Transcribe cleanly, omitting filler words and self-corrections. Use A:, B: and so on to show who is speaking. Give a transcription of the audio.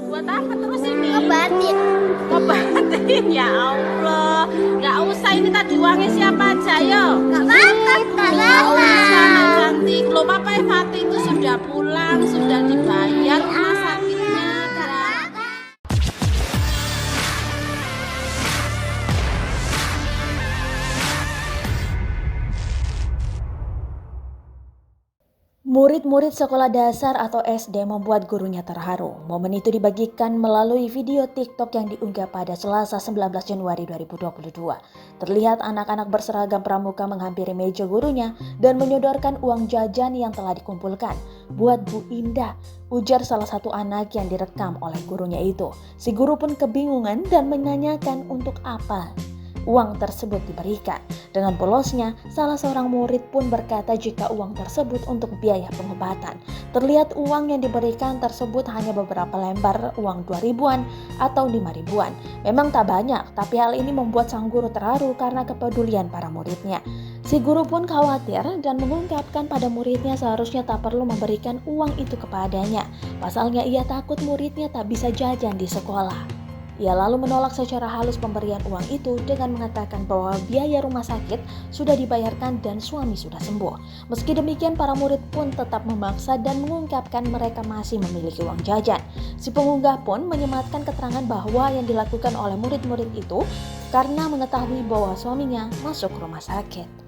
A: Buat apa terus ini?
B: Ngobatin.
A: Ngobatin, ya Allah. Nggak usah, ini tadi uangnya siapa aja, yo?
B: Nggak apa-apa, nggak
A: Nggak
B: apa-apa.
A: usah, Nak cantik. Loh, Papa Fatih itu sudah pulang, sudah dibayar rumah sakitnya.
B: Nggak apa-apa.
C: Murid-murid sekolah dasar atau SD membuat gurunya terharu. Momen itu dibagikan melalui video TikTok yang diunggah pada Selasa 19 Januari 2022. Terlihat anak-anak berseragam pramuka menghampiri meja gurunya dan menyodorkan uang jajan yang telah dikumpulkan. "Buat Bu Indah," ujar salah satu anak yang direkam oleh gurunya itu. Si guru pun kebingungan dan menanyakan untuk apa uang tersebut diberikan. Dengan polosnya, salah seorang murid pun berkata jika uang tersebut untuk biaya pengobatan. Terlihat uang yang diberikan tersebut hanya beberapa lembar uang 2.000-an atau 5.000-an. Memang tak banyak, tapi hal ini membuat sang guru terharu karena kepedulian para muridnya. Si guru pun khawatir dan mengungkapkan pada muridnya seharusnya tak perlu memberikan uang itu kepadanya. Pasalnya ia takut muridnya tak bisa jajan di sekolah. Ia lalu menolak secara halus pemberian uang itu dengan mengatakan bahwa biaya rumah sakit sudah dibayarkan dan suami sudah sembuh. Meski demikian, para murid pun tetap memaksa dan mengungkapkan mereka masih memiliki uang jajan. Si pengunggah pun menyematkan keterangan bahwa yang dilakukan oleh murid-murid itu karena mengetahui bahwa suaminya masuk rumah sakit.